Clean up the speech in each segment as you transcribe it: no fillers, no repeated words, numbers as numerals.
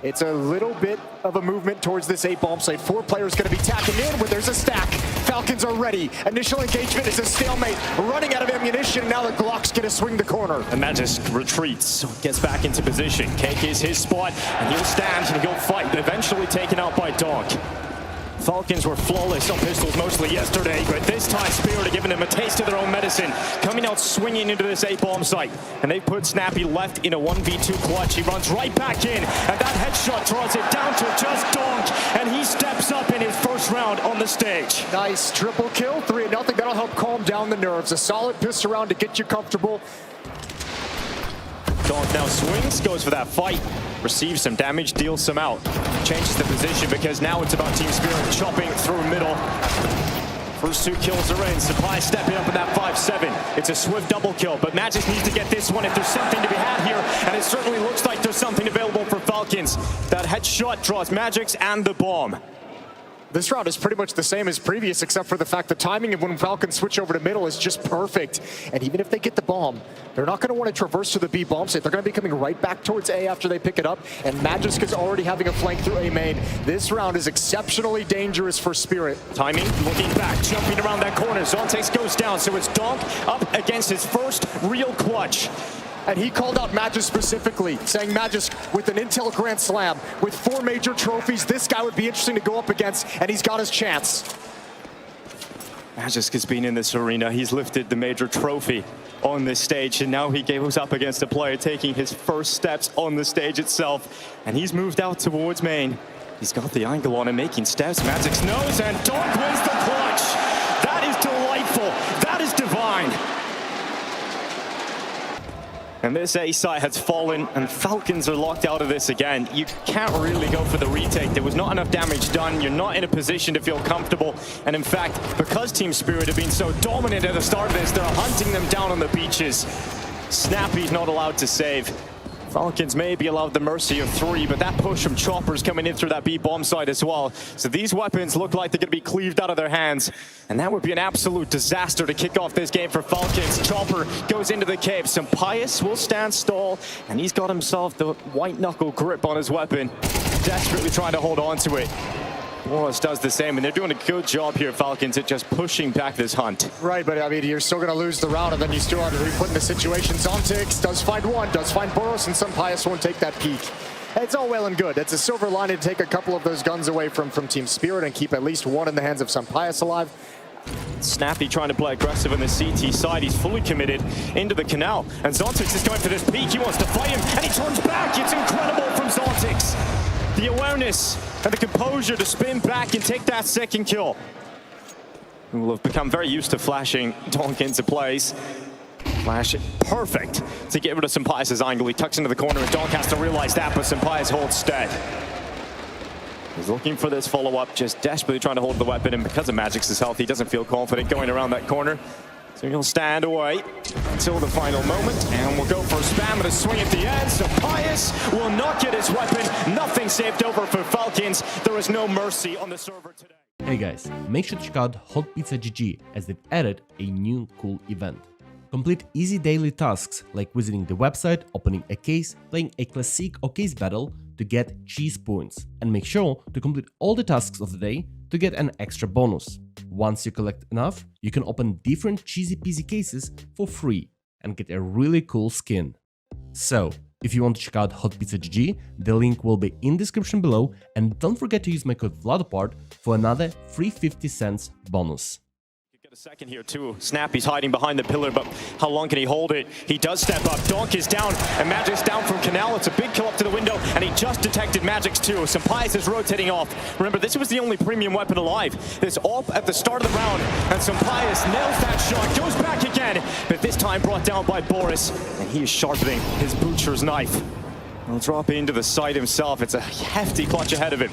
It's a little bit of a movement towards this A-bomb site. 4 players going to be tapping in when there's a stack. Falcons are ready. Initial engagement is a stalemate. Running out of ammunition. Now the Glock's going to swing the corner. And Magisk retreats, gets back into position. Cake is his spot, and he'll stand and he'll fight. Eventually taken out by Donk. Falcons were flawless on pistols mostly yesterday, but this time Spirit are giving them a taste of their own medicine, coming out swinging into this A-bomb site. And they put Snappy left in a 1v2 clutch. He runs right back in, and that headshot draws it down to just Donk, and he steps up in his first round on the stage. Nice triple kill, 3-0. That'll help calm down the nerves. A solid pistol round to get you comfortable. Donk now swings, goes for that fight, receives some damage, deals some out. Changes the position because now it's about Team Spirit chopping through middle. First 2 kills are in. Supply stepping up in that 5-7. It's a swift double kill, but Magisk needs to get this one if there's something to be had here, and it certainly looks like there's something available for Falcons. That headshot draws Magisk and the bomb. This round is pretty much the same as previous, except for the fact the timing of when Falcons switch over to middle is just perfect. And even if they get the bomb, they're not going to want to traverse to the B bomb site. They're going to be coming right back towards A after they pick it up. And Magisk is already having a flank through A main. This round is exceptionally dangerous for Spirit. Timing, looking back, jumping around that corner. Zontex goes down, so it's Donk up against his first real clutch. And he called out Magisk specifically, saying Magisk with an Intel Grand Slam, with 4 major trophies, this guy would be interesting to go up against, and he's got his chance. Magisk has been in this arena. He's lifted the major trophy on this stage, and now he goes up against a player taking his first steps on the stage itself, and he's moved out towards main. He's got the angle on him, making steps. Magisk knows, and Donk wins the clutch. That is delightful. That is divine. And this A site has fallen, and Falcons are locked out of this again. You can't really go for the retake. There was not enough damage done. You're not in a position to feel comfortable. And in fact, because Team Spirit have been so dominant at the start of this, they're hunting them down on the beaches. Snappy's not allowed to save. Falcons may be allowed the mercy of 3, but that push from Choppers coming in through that B bomb site as well. So these weapons look like they're going to be cleaved out of their hands, and that would be an absolute disaster to kick off this game for Falcons. Chopper goes into the cave. Sampaius will stand stall, and he's got himself the white knuckle grip on his weapon, desperately trying to hold on to it. Boris does the same, and they're doing a good job here, Falcons, at just pushing back this hunt. Right, but I mean, you're still going to lose the round, and then you still have to be put in the situation. Zontex does find one, does find Boros, and Sampaius won't take that peek. It's all well and good. It's a silver lining to take a couple of those guns away from Team Spirit and keep at least one in the hands of Sampaius alive. Snappy trying to play aggressive on the CT side. He's fully committed into the canal, and Zontex is going for this peek. He wants to fight him, and he turns back. It's incredible from Zontex. The awareness and the composure to spin back and take that second kill. We will have become very used to flashing Donk into place. Flash it perfect to get rid of Sampaius' angle. He tucks into the corner, and Donk has to realize that, but Sampaius holds steady. He's looking for this follow-up, just desperately trying to hold the weapon, and because of Magic's health, he doesn't feel confident going around that corner. So he'll stand away until the final moment, and we'll go for a spam and a swing at the end. Sampaius will not get his weapon. Nothing saved over for Falcons. There is no mercy on the server today. Hey guys, make sure to check out Hot Pizza GG as they've added a new cool event. Complete easy daily tasks like visiting the website, opening a case, playing a classic or case battle to get cheese points, and make sure to complete all the tasks of the day to get an extra bonus. Once you collect enough, you can open different cheesy peasy cases for free and get a really cool skin. So, if you want to check out Hot Pizza GG, the link will be in the description below, and don't forget to use my code VLADOPART for another free 50 cents bonus. A second here too. Snappy's hiding behind the pillar, but how long can he hold it? He does step up. Donk is down, and Magic's down from Canal. It's a big kill up to the window, and he just detected Magic's too. Sampaius is rotating off. Remember, this was the only premium weapon alive. This AWP at the start of the round, and Sampaius nails that shot, goes back again, but this time brought down by Boris, and he is sharpening his butcher's knife. He'll drop into the site himself. It's a hefty clutch ahead of him.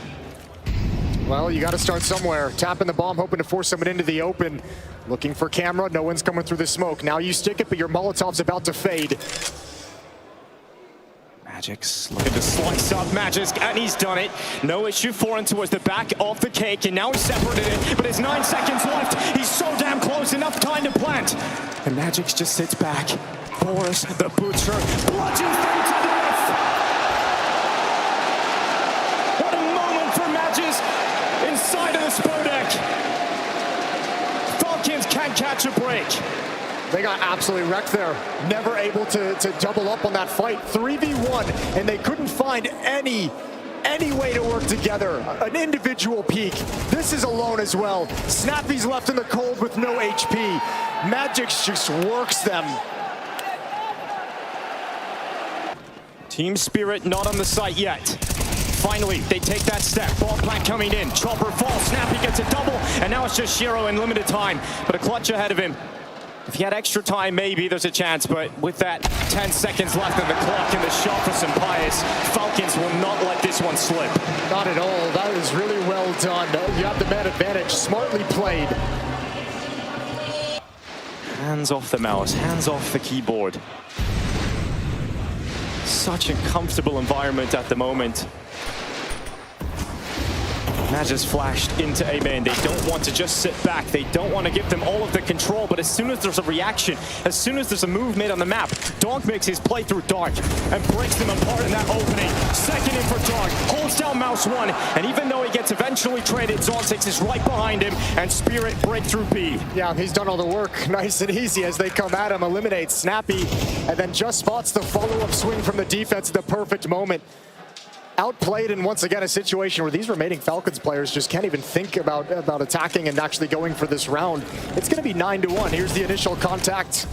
Well, you got to start somewhere. Tapping the bomb, hoping to force someone into the open. Looking for camera, no one's coming through the smoke. Now you stick it, but your Molotov's about to fade. Magic's looking to slice up Magisk, and he's done it. No issue for him towards the back of the cake, and now he's separated it, but there's 9 seconds left. He's so damn close, enough time to plant. And Magic's just sits back. Boris, the butcher, bludgeons them to death. the Spodek. Falcons can't catch a break. They got absolutely wrecked there. Never able to double up on that fight. 3v1, and they couldn't find any way to work together. An individual peak. This is alone as well. Snappy's left in the cold with no HP. Magix just works them. Team Spirit not on the site yet. Finally, they take that step. Ball plant coming in. Chopper falls. Snappy gets a double, and now it's just Shiro in limited time. But a clutch ahead of him. If he had extra time, maybe there's a chance, but with that 10 seconds left on the clock and the shot for Sampaias, Falcons will not let this one slip. Not at all. That is really well done. You have the man advantage. Smartly played. Hands off the mouse, hands off the keyboard. Such a comfortable environment at the moment. That just flashed into A main. They don't want to just sit back. They don't want to give them all of the control, but as soon as there's a reaction, as soon as there's a move made on the map, Donk makes his play through Dark and breaks them apart in that opening. Second in for Dark, holds down MOUZ 1, and even though he gets eventually traded, Zontex is right behind him, and Spirit break through B. Yeah, he's done all the work nice and easy as they come at him, eliminates Snappy, and then just spots the follow-up swing from the defense at the perfect moment. Outplayed in, once again, a situation where these remaining Falcons players just can't even think about attacking and actually going for this round. It's going to be 9-1. Here's the initial contact.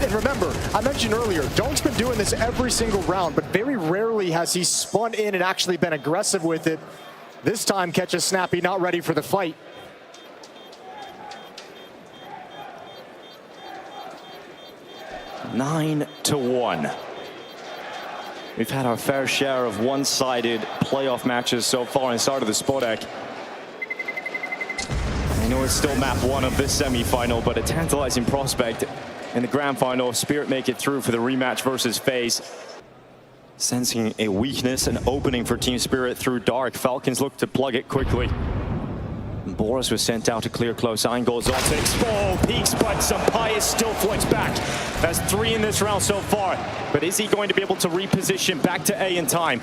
And remember, I mentioned earlier, Donk's been doing this every single round, but very rarely has he spun in and actually been aggressive with it. This time, catches Snappy not ready for the fight. Nine to 1. We've had our fair share of one-sided playoff matches so far inside of the Spodek. I know it's still map 1 of this semi-final, but a tantalizing prospect in the grand final. Spirit make it through for the rematch versus FaZe. Sensing a weakness, an opening for Team Spirit through Dark. Falcons look to plug it quickly. Boris was sent out to clear close angles. Zontex, oh, peaks, but Sampaias still flicks back. That's 3 in this round so far. But is he going to be able to reposition back to A in time?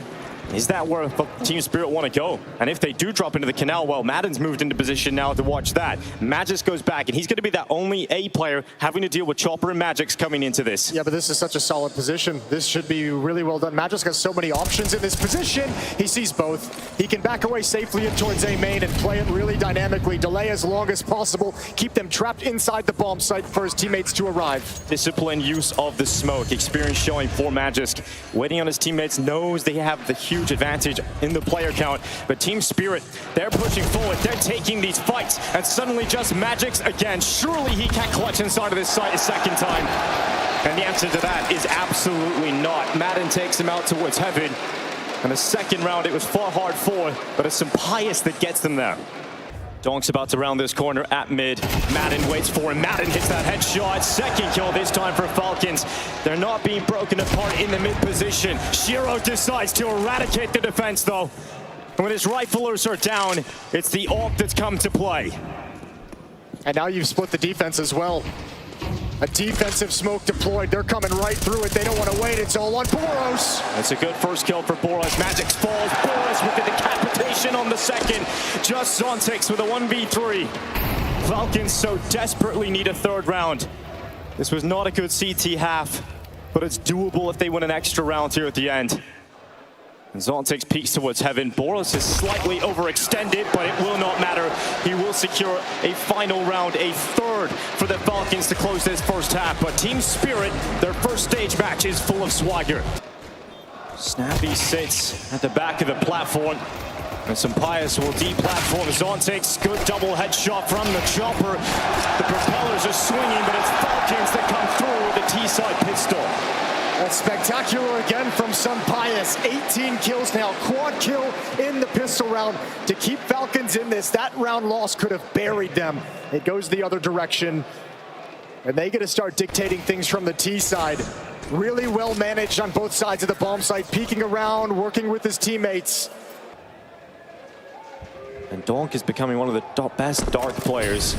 Is that where Team Spirit want to go? And if they do drop into the canal, well, Madden's moved into position now to watch that. Magix goes back, and he's going to be that only A player having to deal with Chopper and Magix coming into this. Yeah, but this is such a solid position. This should be really well done. Magix has so many options in this position. He sees both. He can back away safely towards A main and play it really dynamically. Delay as long as possible. Keep them trapped inside the bomb site for his teammates to arrive. Disciplined use of the smoke. Experience showing for Magix. Waiting on his teammates, knows they have the huge advantage in the player count, but Team Spirit, they're pushing forward, they're taking these fights, and suddenly just Magix again. Surely he can't clutch inside of this site a second time. And the answer to that is absolutely not. Madden takes him out towards heaven. And the second round, it was far hard for, but it's Sampaias that gets them there. Donk's about to round this corner at mid. Madden waits for him. Madden hits that headshot. Second kill this time for Falcons. They're not being broken apart in the mid position. Shiro decides to eradicate the defense, though. And when his riflers are down, it's the AWP that's come to play. And now you've split the defense as well. A defensive smoke deployed. They're coming right through it. They don't want to wait. It's all on Boros. That's a good first kill for Boros. Magix falls. Boros with the decapitation on the second. Just Zontex with a 1v3. Falcons so desperately need a third round. This was not a good CT half, but it's doable if they win an extra round here at the end. And Zontex peeks towards heaven. Boros is slightly overextended, but it will not matter. He will secure a final round, a third for the Falcons to close this first half. But Team Spirit, their first stage match is full of swagger. Snappy sits at the back of the platform. And Sampaias will deplatform Zontex. Good double headshot from the Chopper. The propellers are swinging, but it's Falcons that come through with the T-side pistol. That's spectacular again from Sampaias. 18 kills now, quad kill in the pistol round to keep Falcons in this. That round loss could have buried them. It goes the other direction. And they get to start dictating things from the T side. Really well managed on both sides of the bomb site, peeking around, working with his teammates. And Donk is becoming one of the best Dark players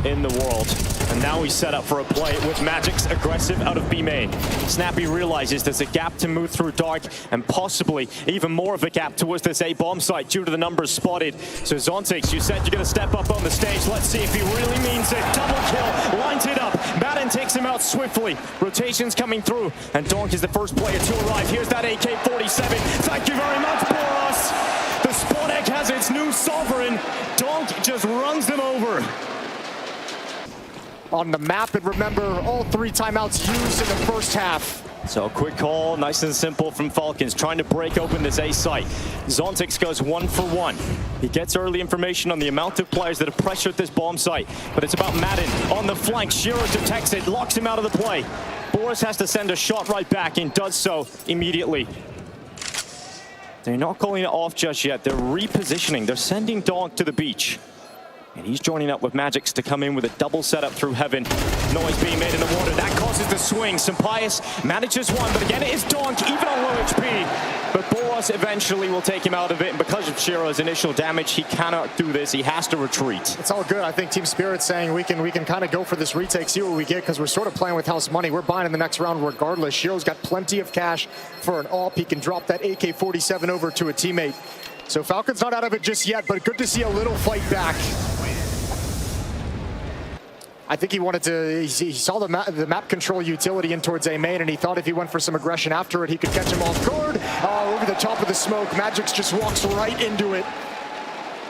in the world. And now he's set up for a play with Magic's aggressive out of B main. Snappy realizes there's a gap to move through Dark, and possibly even more of a gap towards this A bomb site due to the numbers spotted. So Zontix, you said you're going to step up on the stage. Let's see if he really means it. Double kill, lines it up. Madden takes him out swiftly. Rotations coming through, and Donk is the first player to arrive. Here's that AK-47. Thank you very much, Boros. The Spawn Egg has its new sovereign. Donk just runs them over. On the map, and remember, all 3 timeouts used in the first half. So a quick call, nice and simple from Falcons, trying to break open this A site. Zontix goes 1 for 1. He gets early information on the amount of players that have pressured this bomb site, but it's about Madden on the flank. Shiro detects it, locks him out of the play. Boris has to send a shot right back and does so immediately. They're not calling it off just yet. They're repositioning. They're sending Donk to the beach. And he's joining up with Magix to come in with a double setup through heaven. Noise being made in the water. That causes the swing. Sampaius manages one, but again, it is Donk, even on low HP. But Boros eventually will take him out of it, and because of Shiro's initial damage, he cannot do this. He has to retreat. It's all good. I think Team Spirit's saying we can kind of go for this retake, see what we get, because we're sort of playing with house money. We're buying in the next round regardless. Shiro's got plenty of cash for an AWP. He can drop that AK-47 over to a teammate. So Falcon's not out of it just yet, but good to see a little fight back. I think he wanted to, he saw the map control utility in towards A main, and he thought if he went for some aggression after it, he could catch him off guard. Over the top of the smoke, Magix just walks right into it.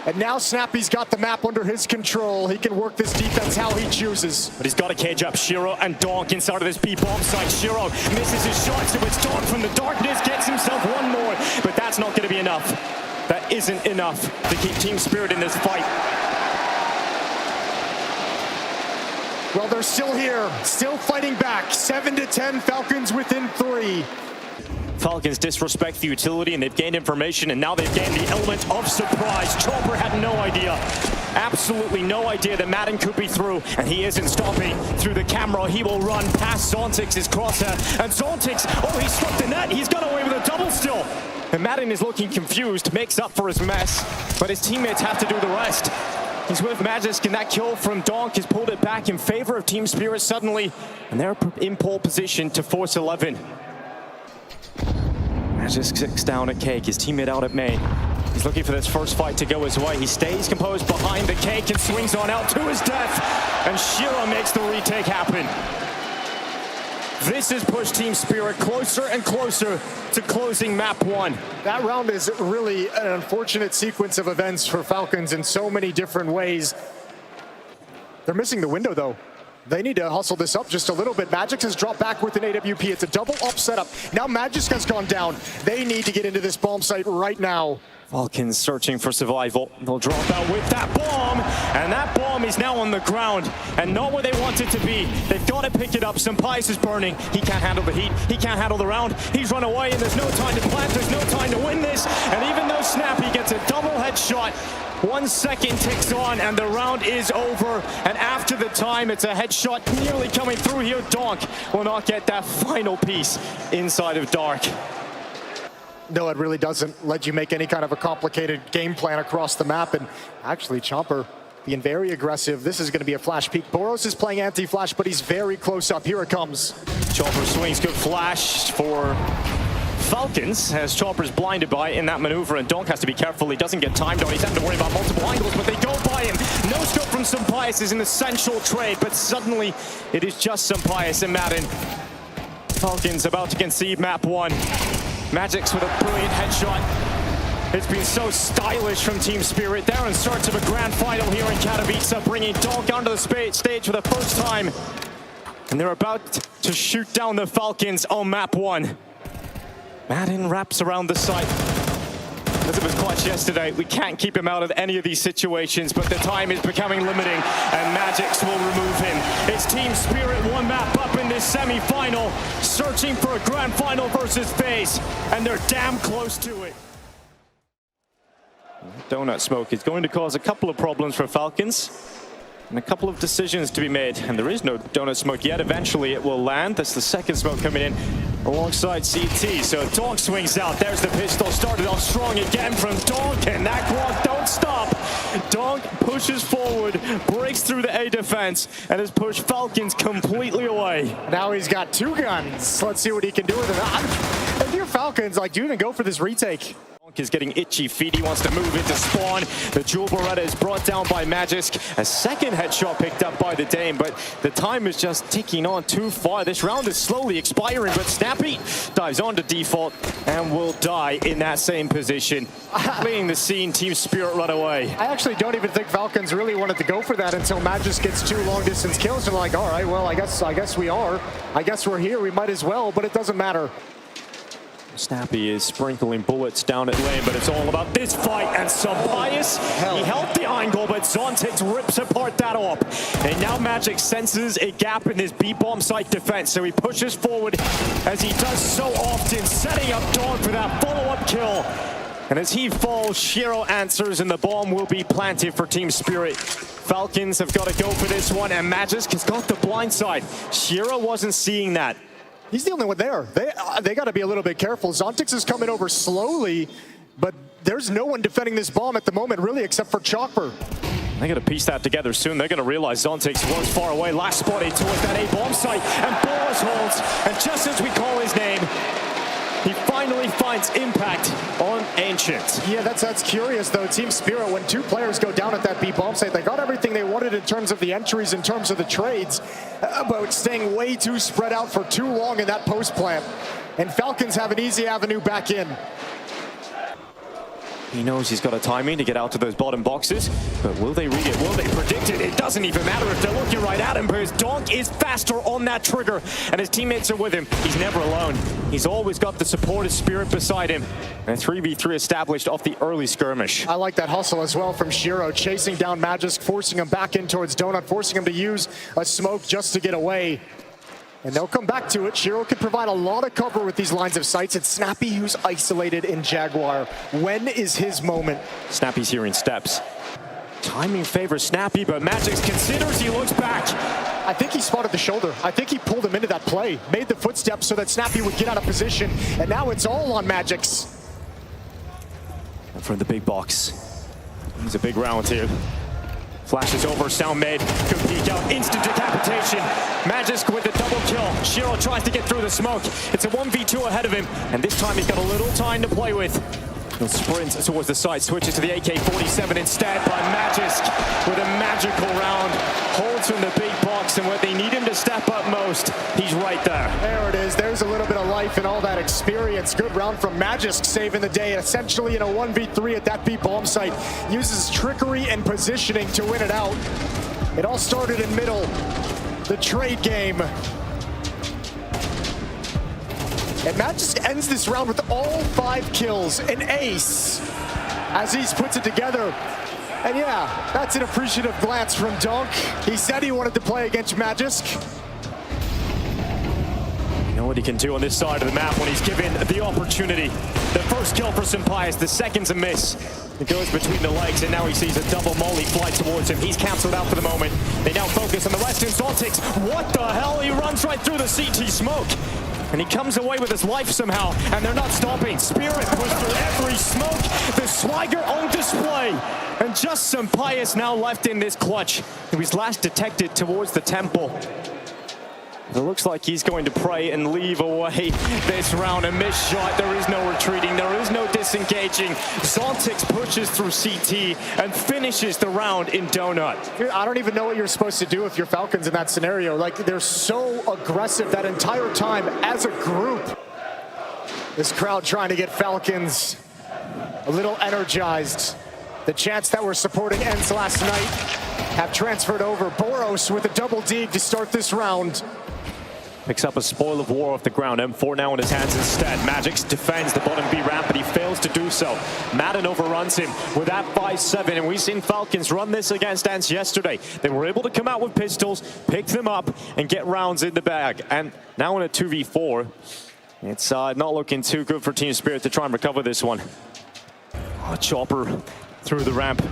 And now Snappy's got the map under his control. He can work this defense how he chooses. But he's got to cage up Shiro and Donk inside of this B-bomb site. Shiro misses his shot, so it's Donk from the darkness, gets himself one more. But that's not going to be enough. That isn't enough to keep Team Spirit in this fight. Well, they're still here, still fighting back. 7-10, Falcons within 3. Falcons disrespect the utility, and they've gained information, and now they've gained the element of surprise. Chopper had no idea, absolutely no idea that Madden could be through, and he isn't stopping. Through the camera, he will run past Zontix's crosshair, and Zontix, oh, he struck the net. He's got away with a double still. And Madden is looking confused, makes up for his mess, but his teammates have to do the rest. He's with Magix, and that kill from Donk has pulled it back in favor of Team Spirit suddenly, and they're in pole position to force 11. Magix kicks down at Cake, his teammate out at main. He's looking for this first fight to go his way. He stays composed behind the Cake and swings on out to his death, and Shiro makes the retake happen. This has pushed Team Spirit closer and closer to closing map 1. That round is really an unfortunate sequence of events for Falcons in so many different ways. They're missing the window, though. They need to hustle this up just a little bit. Magix has dropped back with an AWP. It's a double up setup. Now Magix has gone down. They need to get into this bomb site right now. Falcons searching for survival. They'll drop out with that bomb, and that bomb is now on the ground and not where they want it to be. They've got to pick it up. Sampaius is burning. He can't handle the heat. He can't handle the round. He's run away, and there's no time to plant. There's no time to win this. And even though Snappy gets a double headshot, 1 second ticks on, and the round is over. And after the time, it's a headshot nearly coming through here. Donk will not get that final piece inside of Dark. No, it really doesn't let you make any kind of a complicated game plan across the map. And actually, Chomper being very aggressive. This is going to be a flash peek. Boros is playing anti-flash, but he's very close up. Here it comes. Chopper swings, good flash for Falcons, as Chopper's blinded by in that maneuver, and Donk has to be careful. He doesn't get timed on. He's having to worry about multiple angles, but they go by him. No scope from Sampaius is an essential trade, but suddenly it is just Sampaius and Madden. Falcons about to concede map 1. Magix with a brilliant headshot. It's been so stylish from Team Spirit. They're in search of a grand final here in Katowice, bringing Donk onto the stage for the first time. And they're about to shoot down the Falcons on map 1. Madden wraps around the site. As it was clutch yesterday, we can't keep him out of any of these situations, but the time is becoming limiting, and Magix will remove him. It's Team Spirit 1 map up in this semi-final, searching for a grand final versus FaZe, and they're damn close to it. Donut smoke is going to cause a couple of problems for Falcons, and a couple of decisions to be made, and there is no donut smoke yet. Eventually it will land. That's the second smoke coming in. alongside CT. So Donk swings out. There's the pistol. Started off strong again from Donk, and that clock don't stop. Donk pushes forward, breaks through the A defense, and has pushed Falcons completely away. Now he's got two guns. Let's see what he can do with it. If you're Falcons, like, do you even go for this retake? Donk is getting itchy feet. He wants to move into spawn. The Jewel Beretta is brought down by Magisk. A second headshot picked up by the Dame, but the time is just ticking on too far. This round is slowly expiring, but Snappy dives onto default and will die in that same position. Fleeing the scene, Team Spirit run away. I actually don't even think Falcons really wanted to go for that until Magisk gets two long-distance kills. And like, all right, well, I guess we are. I guess we're here. We might as well, but it doesn't matter. Snappy is sprinkling bullets down at lane, but it's all about this fight. And Sabias, he held the angle, but Zontix rips apart that AWP. And now Magic senses a gap in his B-bomb site defense, so he pushes forward as he does so often, setting up Dawn for that follow-up kill. And as he falls, Shiro answers, and the bomb will be planted for Team Spirit. Falcons have got to go for this one, and Magisk has got the blind side. Shiro wasn't seeing that. He's the only one there. They got to be a little bit careful. Zontix is coming over slowly, but there's no one defending this bomb at the moment, really, except for Chopper. They're going to piece that together soon. They're going to realize Zontix was far away. Last spotted towards that A bomb site, and Boris holds. And just as we call his name, he finally finds impact on Ancient. Yeah, that's curious, though. Team Spirit, when two players go down at that B bomb site, they got everything they wanted in terms of the entries, in terms of the trades, but staying way too spread out for too long in that post plant. And Falcons have an easy avenue back in. He knows he's got a timing to get out to those bottom boxes, but will they read it? Will they predict it? It doesn't even matter if they're looking right at him, because Donk is faster on that trigger, and his teammates are with him. He's never alone. He's always got the supportive Spirit beside him. And a 3v3 established off the early skirmish. I like that hustle as well from Shiro, chasing down Magisk, forcing him back in towards Donut, forcing him to use a smoke just to get away. And they'll come back to it. Shiro can provide a lot of cover with these lines of sights. It's Snappy who's isolated in Jaguar. When is his moment? Snappy's hearing steps. Timing favors Snappy, but Magisk considers, he looks back. I think he spotted the shoulder. I think he pulled him into that play, made the footsteps so that Snappy would get out of position. And now it's all on Magic's. And from the big box, it's a big round here. Flashes over, sound made, good peek out, instant decapitation. Magisk with the double kill. Shiro tries to get through the smoke. It's a 1v2 ahead of him, and this time he's got a little time to play with. He'll sprint towards the side, switches to the AK-47 instead, but Magisk with a magical round holds from the big box, and when they need him to step up most, he's right there. There it is. There's a little bit of life and all that experience. Good round from Magisk, saving the day, essentially in a 1v3 at that B bomb site. Uses trickery and positioning to win it out. It all started in middle. The trade game. And Magisk ends this round with all 5 kills, an ace, as he's puts it together. And yeah, that's an appreciative glance from Donk. He said he wanted to play against Magisk. You know what he can do on this side of the map when he's given the opportunity. The first kill for Sampaio, the second's a miss. It goes between the legs, and now he sees a double molly fly towards him. He's cancelled out for the moment. They now focus on the rest, and Zontix, what the hell? He runs right through the CT smoke. And he comes away with his life somehow, and they're not stopping. Spirit pushed through every smoke. The Swagger on display. And just Sampaio now left in this clutch. He was last detected towards the temple. It looks like he's going to pray and leave away this round. A missed shot. There is no retreating. There is no disengaging. Zontix pushes through CT and finishes the round in Donut. I don't even know what you're supposed to do if you're Falcons in that scenario. Like, they're so aggressive that entire time as a group. This crowd trying to get Falcons a little energized. The chants that were supporting Ents last night have transferred over. Boros with a double dig to start this round. Picks up a spoil of war off the ground. M4 now in his hands instead. Magisk defends the bottom B ramp, but he fails to do so. Madden overruns him with that 5-7, and we've seen Falcons run this against Ants yesterday. They were able to come out with pistols, pick them up, and get rounds in the bag. And now in a 2v4, it's not looking too good for Team Spirit to try and recover this one. Oh, Chopper through the ramp.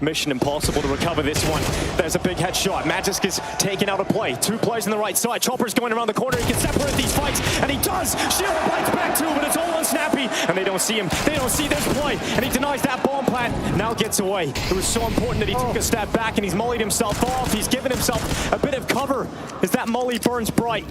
mission impossible to recover this one. There's a big headshot. Magisk is taken out of play. 2 players on the right side. Chopper's going around the corner. He can separate these fights, and he does. Shiro bites back too, but it's all on Snappy, and they don't see him. They don't see this play, and he denies that bomb plant. Now gets away. It was so important that he took a step back, and he's mullied himself off. He's given himself a bit of cover as that molly burns bright.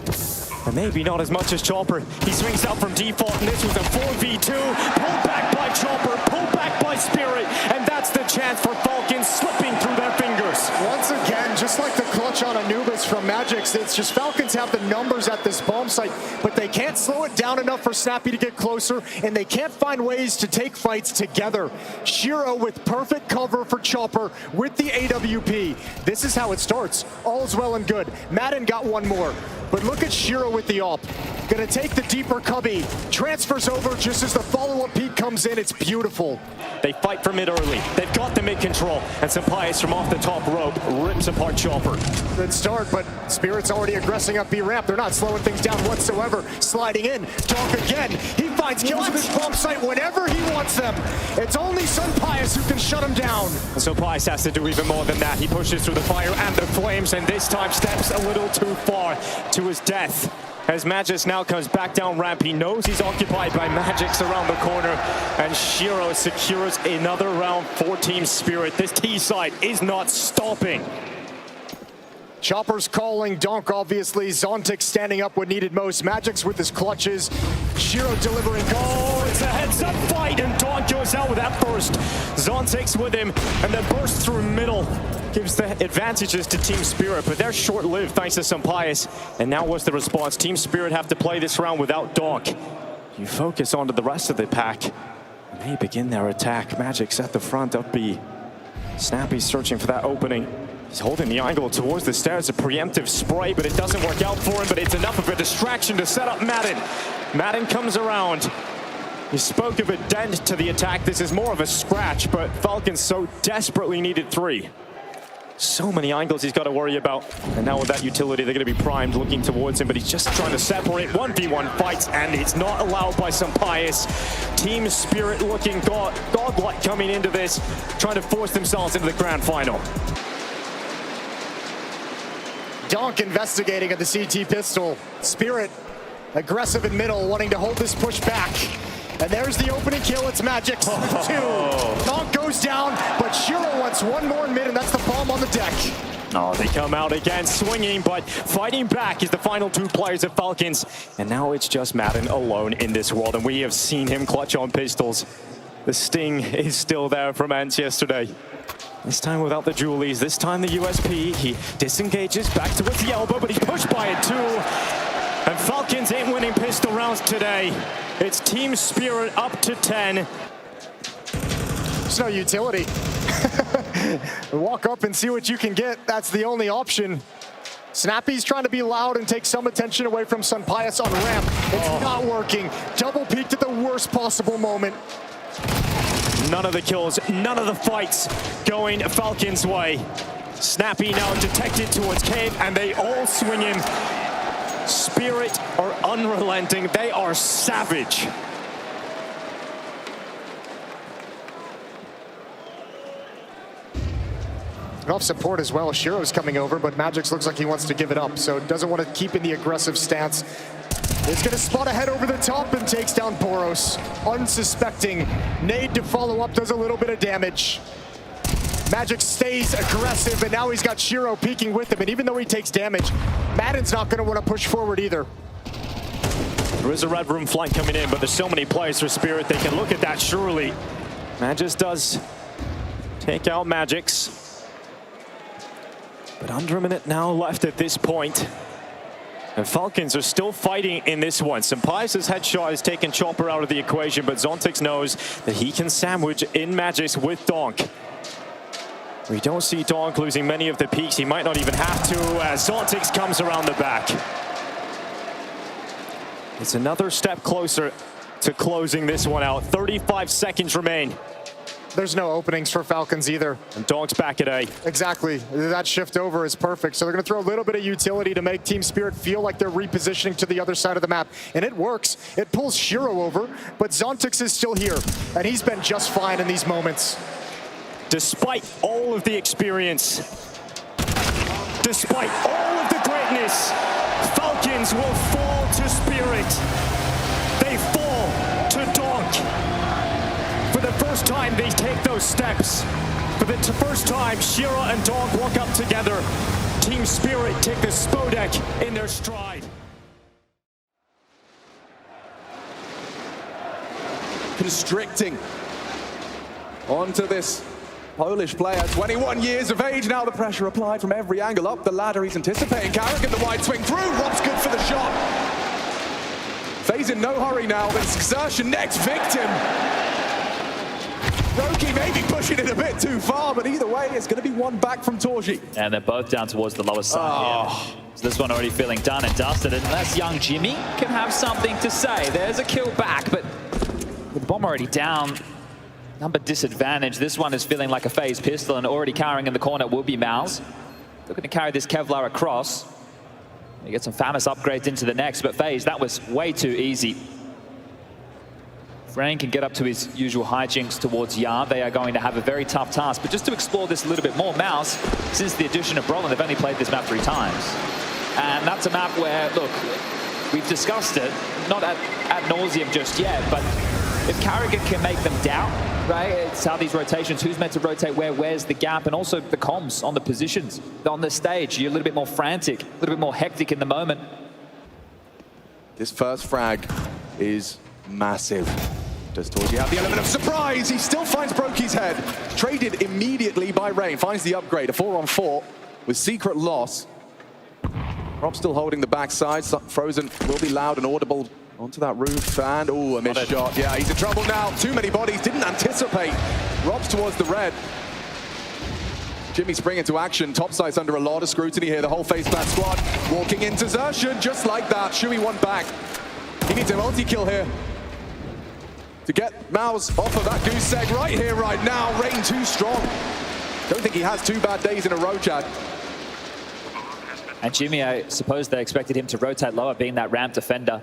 And maybe not as much as Chopper. He swings out from default, and this was a 4v2. Pulled back by Chopper, pulled back by Spirit, and that's the chance for Falcons slipping through their fingers. Once again, just like the clutch on Anubis from Magix, it's just Falcons have the numbers at this bomb site, but they can't slow it down enough for Snappy to get closer, and they can't find ways to take fights together. Shiro with perfect cover for Chopper with the AWP. This is how it starts. All's well and good. Madden got one more, but look at Shiro with the AWP. Gonna take the deeper cubby, transfers over just as the follow-up peek comes in. It's beautiful. They fight for mid early. They've got the mid control, and Sampaius from off the top rope rips apart Chopper. Good start, but Spirit's already aggressing up B ramp. They're not slowing things down whatsoever. Sliding in, Donk again. He finds kills at this bomb site whenever he wants them. It's only Sampaius who can shut him down. And Sampaius has to do even more than that. He pushes through the fire and the flames, and this time steps a little too far to his death. As Magix now comes back down ramp, he knows he's occupied by Magix around the corner, and Shiro secures another round for Team Spirit. This T side is not stopping. Chopper's calling, Donk obviously, Zontic standing up when needed most, Magix with his clutches, Shiro delivering. Oh, it's a heads-up fight, and Donk goes out with that burst. Zontic's with him, and the burst through middle gives the advantages to Team Spirit, but they're short-lived thanks to Sampaius. And now what's the response? Team Spirit have to play this round without Donk. You focus onto the rest of the pack, and they begin their attack. Magix at the front of B. Snappy's searching for that opening. He's holding the angle towards the stairs, a preemptive spray, but it doesn't work out for him, but it's enough of a distraction to set up Madden. Madden comes around. You spoke of a dent to the attack. This is more of a scratch, but Falcons so desperately needed 3. So many angles he's got to worry about. And now with that utility, they're going to be primed, looking towards him, but he's just trying to separate 1v1 fights, and it's not allowed by Sampaius. Team Spirit looking godlike coming into this, trying to force themselves into the grand final. Donk investigating at the CT pistol. Spirit aggressive in middle, wanting to hold this push back. And there's the opening kill, it's Magix with 2. Donk goes down, but Shiro wants one more in mid, and that's the bomb on the deck. Oh, they come out again swinging, but fighting back is the final 2 players of Falcons. And now it's just Madden alone in this world, and we have seen him clutch on pistols. The sting is still there from Ants yesterday. This time without the Julies, this time the USP. He disengages back towards the elbow, but he's pushed by it too. And Falcons ain't winning pistol rounds today. It's Team Spirit up to 10. There's no utility. Walk up and see what you can get. That's the only option. Snappy's trying to be loud and take some attention away from Sampaius on ramp. It's not working. Double peaked at the worst possible moment. None of the kills, none of the fights going Falcons' way. Snappy now detected towards cave, and they all swing him. Spirit are unrelenting. They are savage. Enough support as well. Shiro's coming over, but Magix looks like he wants to give it up, so doesn't want to keep in the aggressive stance. Is going to spot ahead over the top and takes down Boros. Unsuspecting. Nade to follow up does a little bit of damage. Magix stays aggressive, and now he's got Shiro peeking with him, and even though he takes damage, Madden's not going to want to push forward either. There is a red room flank coming in, but there's so many players for Spirit, they can look at that surely. Magix does take out Magix. But under a minute now left at this point. And Falcons are still fighting in this one. Sampaius' headshot has taken Chopper out of the equation, but Zontix knows that he can sandwich in Magix with Donk. We don't see Donk losing many of the peaks. He might not even have to as Zontix comes around the back. It's another step closer to closing this one out. 35 seconds remain. There's no openings for Falcons either. And Donk's back at A. Exactly. That shift over is perfect. So they're going to throw a little bit of utility to make Team Spirit feel like they're repositioning to the other side of the map. And it works. It pulls Shiro over, but Zontix is still here. And he's been just fine in these moments. Despite all of the experience, despite all of the greatness, Falcons will fall to Spirit. They fall to Donk. For the first time, they take those steps. For the first time, Shira and Donk walk up together. Team Spirit take the Spodek in their stride. Constricting onto this Polish player, 21 years of age, now the pressure applied from every angle up the ladder. He's anticipating Carrick the wide swing through. Rob's good for the shot. FaZe in no hurry now, but it's Exertion next victim. Roki maybe pushing it a bit too far, but either way, it's going to be one back from Torji. And they're both down towards the lower side here. So this one already feeling done and dusted, unless young Jimmy can have something to say. There's a kill back, but with the bomb already down, number disadvantage. This one is feeling like a FaZe pistol, and already carrying in the corner will be MOUZ. Looking to carry this Kevlar across. You get some famous upgrades into the next, but FaZe, that was way too easy. Rain can get up to his usual hijinks towards Yard. They are going to have a very tough task. But just to explore this a little bit more, MOUZ, since the addition of Brolin, they've only played this map 3 times. And that's a map where, look, we've discussed it, not ad nauseum just yet, but if Carrigan can make them doubt, right, it's how these rotations, who's meant to rotate where's the gap, and also the comms on the positions. On the stage, you're a little bit more frantic, a little bit more hectic in the moment. This first frag is massive. Does Torji have the element of surprise? He still finds Brokey's head. Traded immediately by Rain. Finds the upgrade, a 4-on-4 with secret loss. Rob still holding the backside. Frozen will be loud and audible onto that roof. And, oh, a missed shot. Yeah, he's in trouble now. Too many bodies. Didn't anticipate. Rob's towards the red. Jimmy spring into action. Topside's under a lot of scrutiny here. The whole FaZe Clan squad walking into Zertian just like that. Shui one back. He needs a multi-kill here to get MOUZ off of that goose egg right here, right now. Rain too strong. Don't think he has 2 bad days in a row, Chad. And Jimmy, I suppose they expected him to rotate lower, being that ramp defender.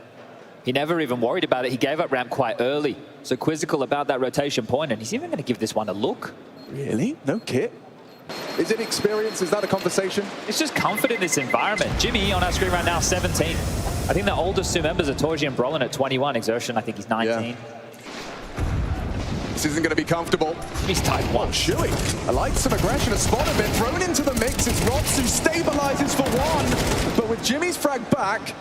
He never even worried about it. He gave up ramp quite early. So quizzical about that rotation point, and he's even going to give this one a look. Really? No kit? Is it experience? Is that a conversation? It's just comfort in this environment. Jimmy on our screen right now, 17. I think the oldest 2 members are Torji and Brolin at 21. Exertion, I think he's 19. Yeah. This isn't going to be comfortable. He's tied 1. Shui, I like some aggression. A spot a bit thrown into the mix. It's Robs who stabilizes for 1. But with Jimmy's frag back,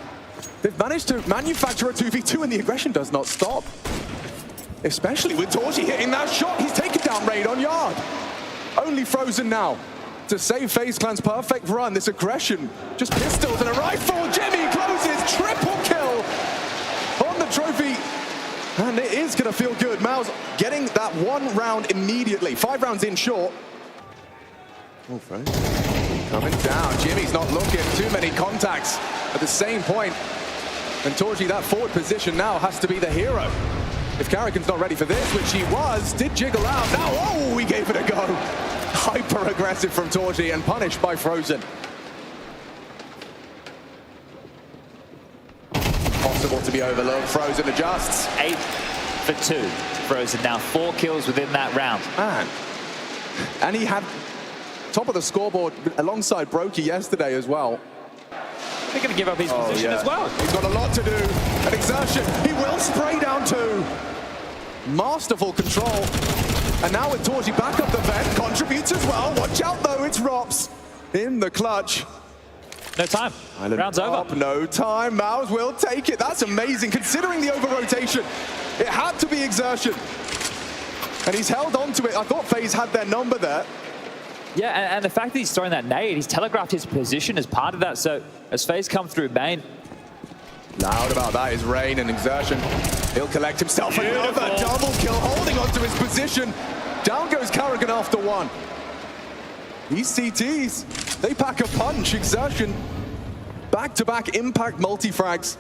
they've managed to manufacture a 2v2, and the aggression does not stop. Especially with Torji hitting that shot. He's taken down Raid on Yard. Only Frozen now to save FaZe Clan's perfect run. This aggression, just pistols and a rifle. Jimmy closes, triple kill on the trophy. And it is going to feel good. MOUZ getting that 1 round immediately. 5 rounds in short. Oh, Frozen coming down. Jimmy's not looking. Too many contacts at the same point. And Torji, that forward position now has to be the hero. If Carrigan's not ready for this, which he was, did jiggle out. Now, oh, he gave it a go. Hyper aggressive from Torji and punished by Frozen. Possible to be overlooked. Frozen adjusts. 8 for 2. Frozen now 4 kills within that round. Man. And he had top of the scoreboard alongside Brokey yesterday as well. They're going to give up his position as well. He's got a lot to do. An Exertion. He will spray down 2. Masterful control. And now with Torji back up the vent, contributes as well. Watch out though, it's Rops in the clutch. No time. Round's over. No time. MOUZ will take it. That's amazing considering the over-rotation. It had to be Exertion. And he's held on to it. I thought FaZe had their number there. Yeah, and the fact that he's throwing that nade, he's telegraphed his position as part of that. So as FaZe come through main. Loud about that is Rain, and Exertion. He'll collect himself another double kill, holding onto his position. Down goes Carrigan after 1. These CTs, they pack a punch. Exertion, back-to-back impact multi-frags.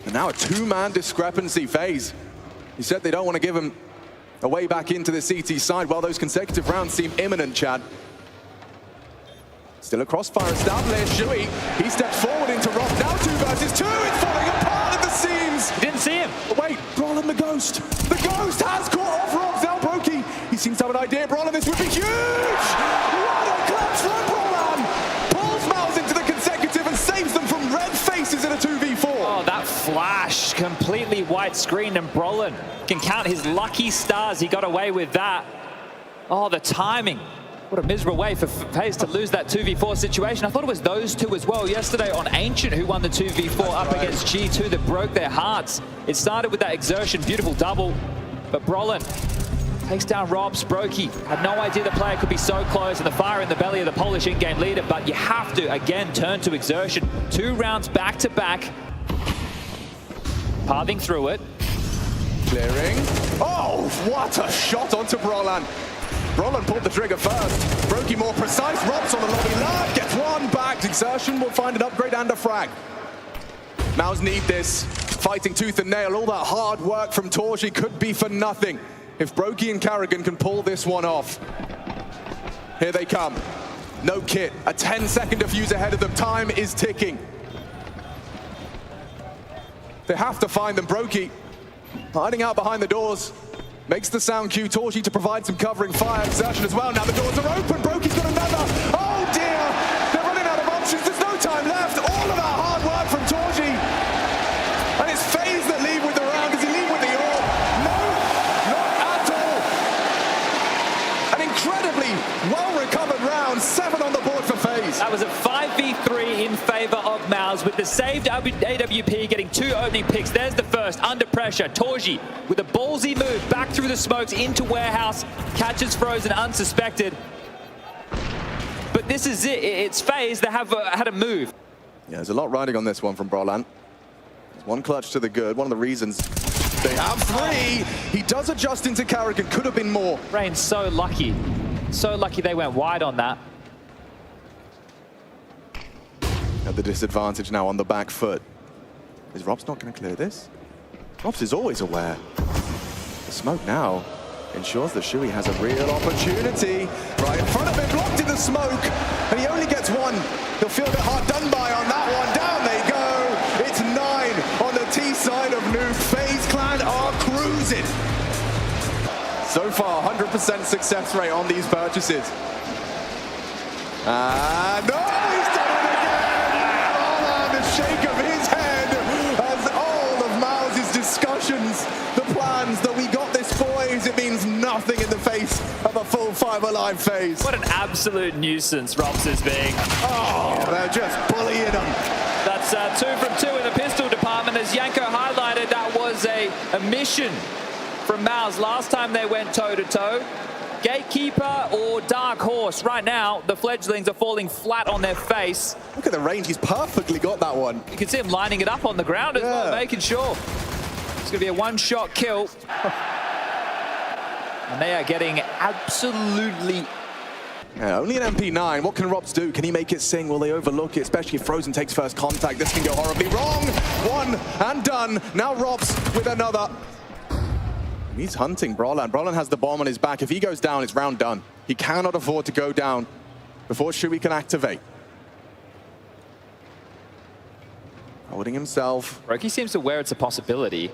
And now a 2-man discrepancy. FaZe. He said they don't want to give him a way back into the CT side. Well, those consecutive rounds seem imminent, Chad. Still a crossfire established. Shui, he steps forward into Rob. Now 2 versus 2. It's falling apart at the seams. Didn't see him. But wait, Brolin the Ghost. The Ghost has caught off Robs. Now Brokey. He seems to have an idea. Brawler, this would be huge! What a clutch from Brawler! Pulls MOUZ into the consecutive and saves them from red faces in a 2v4. Oh, that flash, completely white screen, and Brolin can count his lucky stars. He got away with that. Oh, the timing. What a miserable way for FaZe to lose that 2v4 situation. I thought it was those two as well yesterday on Ancient who won the 2v4 up against G2 that broke their hearts. It started with that exertion, beautiful double, but Brolin takes down Robs. Brokey had no idea the player could be so close, and the fire in the belly of the Polish in-game leader, but you have to, again, turn to exertion. 2 rounds back-to-back. Pathing through it. Clearing. Oh, what a shot onto Brolin. Brolin pulled the trigger first. Brokey more precise. Robs on the lobby left. Gets one back. Exertion will find an upgrade and a frag. MOUZ need this. Fighting tooth and nail. All that hard work from Torji could be for nothing if Brokey and Carrigan can pull this one off. Here they come. No kit. A 10-second defuse ahead of them. Time is ticking. They have to find them. Brokey hiding out behind the doors. Makes the sound cue. Torji to provide some covering fire. Exertion as well. Now the doors are open. Brokey's got another. Oh dear. They're running out of options. There's no time left. All of that hard work from Torji. And it's FaZe that lead with the round. Does he lead with the all? No, not at all. An incredibly well-recovered round. 7 on the board for FaZe. That was a 5v3 in favor of MOUZ, with the saved AWP getting 2 opening picks. There's the first, under pressure. Torji with a ballsy move back through the smokes into warehouse, catches Frozen unsuspected. But this is it. It's FaZe that have had a move. Yeah, there's a lot riding on this one from Brolin. There's one clutch to the good. One of the reasons they have 3. He does adjust into Carrigan. Could have been more. Rain's so lucky. So lucky they went wide on that. At the disadvantage now on the back foot. Is Robs not going to clear this? Robs is always aware. The smoke now ensures that Shui has a real opportunity. Right in front of him, blocked in the smoke. And he only gets 1. He'll feel a bit hard done by on that one. Down they go. It's 9 on the T side of Nuke. FaZe Clan are cruising. So far, 100% success rate on these purchases. And no, he's done it again! The shake of his head as all of MOUZ's discussions, the plans that we got this, boys, it means nothing in the face of a full 5 alive FaZe. What an absolute nuisance Robs is being. Oh, they're just bullying him. That's 2 from 2 in the pistol department. As Yanko highlighted, that was a mission from MOUZ last time they went toe-to-toe. Gatekeeper or Dark Horse. Right now, the fledglings are falling flat on their face. Look at the range. He's perfectly got that one. You can see him lining it up on the ground as well, making sure. It's going to be a one-shot kill. And they are getting absolutely... Yeah, only an MP9. What can Robs do? Can he make it sing? Will they overlook it? Especially if Frozen takes first contact. This can go horribly wrong. 1 and done. Now Robs with another. He's hunting Brolin. Brolin has the bomb on his back. If he goes down, it's round done. He cannot afford to go down before Shui can activate. Holding himself. Brokey seems to aware it's a possibility.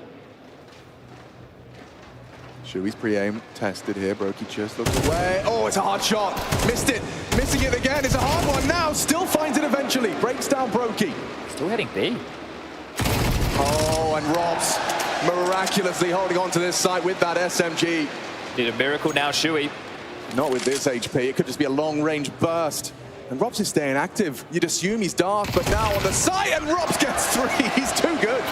Shui's pre-aim tested here. Brokey just looks away. Oh, it's a hard shot. Missed it. Missing it again. It's a hard one now. Still finds it eventually. Breaks down Brokey. Still heading B. Oh, and Robs miraculously holding on to this site with that SMG. Did a miracle now, Shui. Not with this HP. It could just be a long-range burst. And Robs is staying active. You'd assume he's dark, but now on the site, and Robs gets 3. He's too good.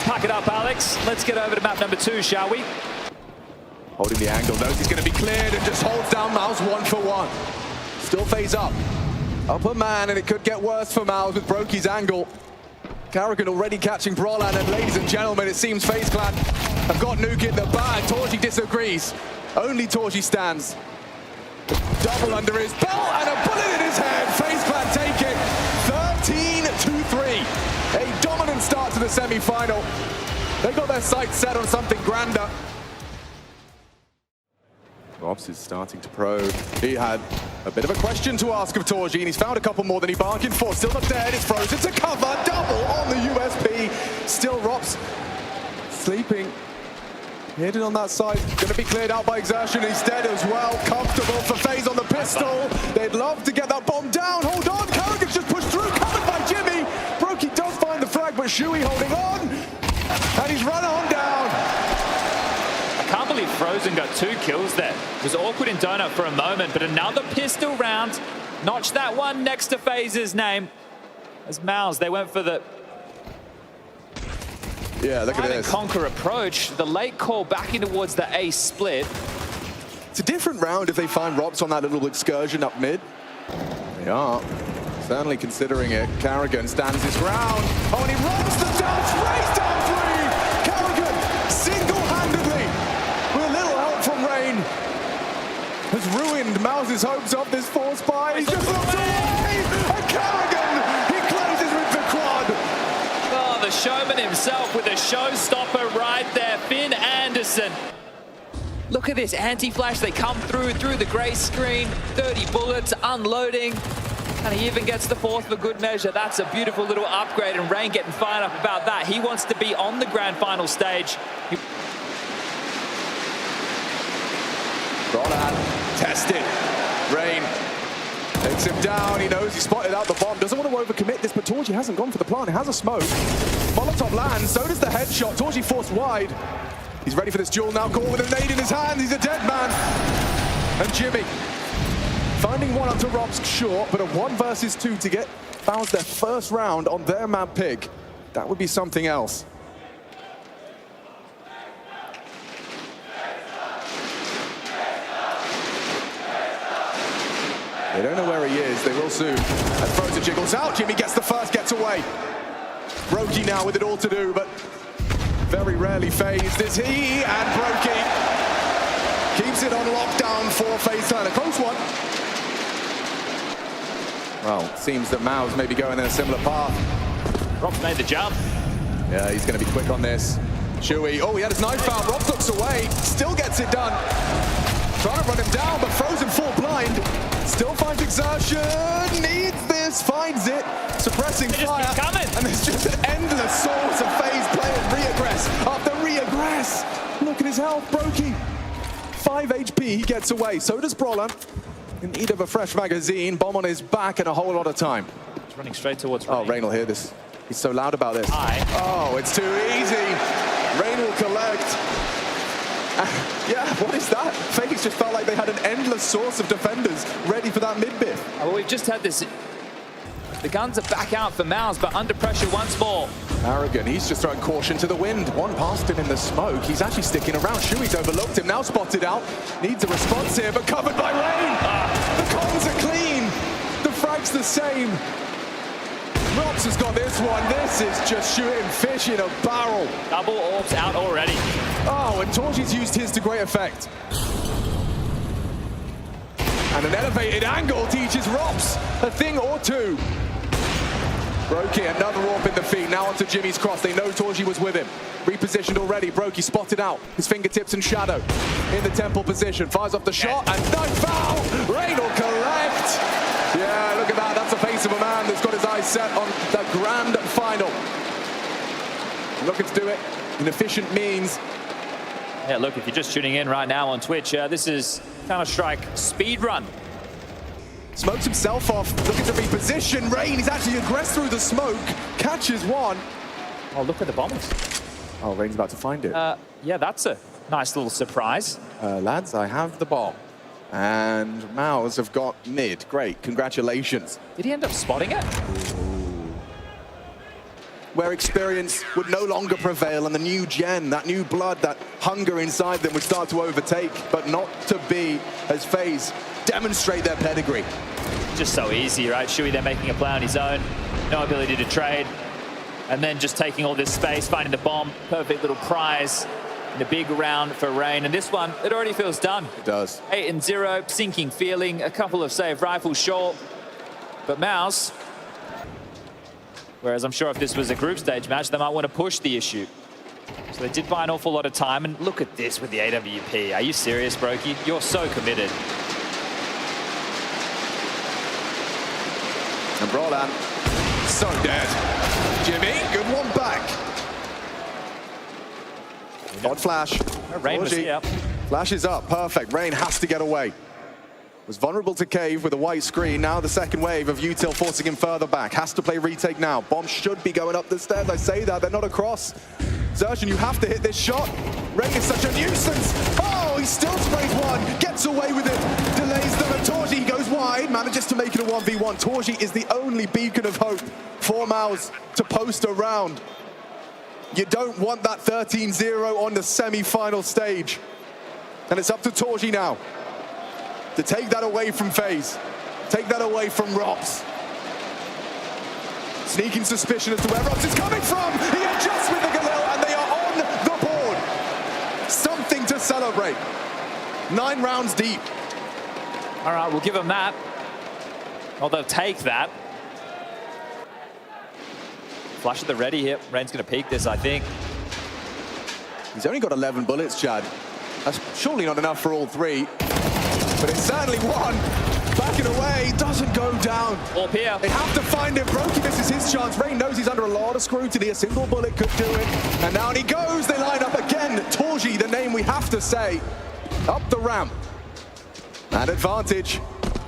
Pack it up, Alex. Let's get over to map number 2, shall we? Holding the angle, knows he's going to be cleared and just holds down MOUZ 1 for 1. Still FaZe up. Upper man, and it could get worse for MOUZ with Brokey's angle. Carrigan already catching Brolin, and ladies and gentlemen, it seems FaZe Clan have got Nuke in the bag. Torji disagrees. Only Torji stands. Double under his belt and a bullet in his head. FaZe Clan take it 13-3. A dominant start to the semi-final. They got their sights set on something grander. Robs is starting to probe. He had a bit of a question to ask of Torji, and he's found a couple more than he bargained for. Still not dead, it's Frozen to cover, double on the USP. Still Robs sleeping. Hidden on that side, going to be cleared out by Exertion instead as well. Comfortable for FaZe on the pistol. They'd love to get that bomb down. Hold on, Carrigan's just pushed through, covered by Jimmy. Brokey does find the frag, but Shuey holding on. And he's run on down. I can't believe Frozen got 2 kills there. It was awkward in Donut for a moment, but another pistol round. Notched that one next to FaZe's name. As MOUZ, they went for the Yeah, look at divide and this. conquer approach. The late call backing towards the A split. It's a different round if they find Rops on that little excursion up mid. They are. Certainly considering it. Carrigan stands his ground. Oh, and he runs the down, sprays down 3! Carrigan, single-handedly, with a little help from Rain, has ruined MOUZ's hopes of this force buy. He just looks away! And Carrigan, he closes with the quad! Oh, the showman himself with a showstopper right there. Finn Anderson. Look at this anti-flash. They come through the gray screen. 30 bullets, unloading. And he even gets the 4th for good measure. That's a beautiful little upgrade, and Rain getting fired up about that. He wants to be on the grand final stage. Roland, tested. Rain takes him down. He knows he spotted out the bomb. Doesn't want to overcommit this, but Torgy hasn't gone for the plant. He has a smoke. Molotov lands, so does the headshot. Torgy forced wide. He's ready for this duel now. Caught with a nade in his hand. He's a dead man. And Jimmy finding one up to Rob's short, but a 1 versus 2 to get FaZe their first round on their map pick. That would be something else. They don't know where he is. They will soon. And Frozen jiggles out. Jimmy gets the first, gets away. Brokey now with it all to do, but very rarely phased is he. And Brokey keeps it on lockdown for FaZe Turn. A close one. Well, it seems that MOUZ may be going in a similar path. Rob's made the jump. Yeah, he's going to be quick on this. Shuey, oh, he had his knife out. Rob looks away, still gets it done. Trying to run him down, but Frozen full blind. Still finds Exertion, needs this, finds it. Suppressing fire. Keep coming. And there's just an endless source of FaZe players re-aggress after re-aggress. Look at his health, Brokey. 5 HP, he gets away. So does Brawler. In need of a fresh magazine, bomb on his back and a whole lot of time. He's running straight towards Rain. Oh, Rain will hear this. He's so loud about this. Aye. Oh, it's too easy. Rain will collect. Yeah, what is that? FaZe just felt like they had an endless source of defenders ready for that mid-biff. Well, we've just had this. The guns are back out for MOUZ, but under pressure once more. Arrogant, he's just throwing caution to the wind. One past him in the smoke. He's actually sticking around. Shuey's overlooked him, now spotted out. Needs a response here, but covered by Rain. The comms are clean. The frag's the same. Rops has got this one. This is just shooting fish in a barrel. Double orbs out already. Oh, and Torgy's used his to great effect. And an elevated angle teaches Rops a thing or two. Brokey, another warp in the feet. Now onto Jimmy's cross. They know Torgy was with him. Repositioned already. Brokey spotted out. His fingertips and shadow in the temple position. Fires off the shot and no foul. Rain will collect. Yeah, look at that. That's the face of a man that's got his eyes set on the grand final. Looking to do it in efficient means. Yeah, look, if you're just tuning in right now on Twitch, this is Counter-Strike speed run. Smokes himself off, looking to reposition. Rain, he's actually aggressed through the smoke. Catches one. Oh, look at the bombs. Oh, Rain's about to find it. Yeah, that's a nice little surprise. Lads, I have the bomb. And MOUZ have got mid. Great, congratulations. Did he end up spotting it? Where experience would no longer prevail and the new gen, that new blood, that hunger inside them would start to overtake, but not to be as FaZe demonstrate their pedigree. Just so easy, right? Shuey there making a play on his own. No ability to trade. And then just taking all this space, finding the bomb. Perfect little prize in a big round for Rain. And this one, it already feels done. It does. 8-0, sinking feeling, a couple of saved rifles short. But MOUZ, whereas I'm sure if this was a group stage match, they might want to push the issue. So they did buy an awful lot of time. And look at this with the AWP. Are you serious, Brokey? You're so committed. And Brolan, so dead. Jimmy, good one back. Odd flash. Rain was here. Flashes up, perfect. Rain has to get away. Was vulnerable to Cave with a white screen. Now the second wave of Util forcing him further back. Has to play retake now. Bomb should be going up the stairs. I say that, they're not across. Xerxan, you have to hit this shot. Rain is such a nuisance. Oh, he still sprays one. Gets away with it. Delays them. And Torji goes wide. Manages to make it a 1v1. Torji is the only beacon of hope for MOUZ to post around. You don't want that 13-0 on the semi-final stage. And it's up to Torji now to take that away from FaZe. Take that away from Robs. Sneaking suspicion as to where Robs is coming from. He adjusts with the Galil and they are on the board. Something to celebrate. 9 rounds deep. All right, we'll give them that. Well, they'll take that. Flash at the ready here. Rain's going to peek this, I think. He's only got 11 bullets, Chad. That's surely not enough for all 3. But it's certainly one. Backing away, doesn't go down. Orp here. They have to find him. Brokey, this is his chance. Rain knows he's under a lot of scrutiny. A single bullet could do it. And now he goes. They line up again. Torji, the name we have to say. Up the ramp. And advantage.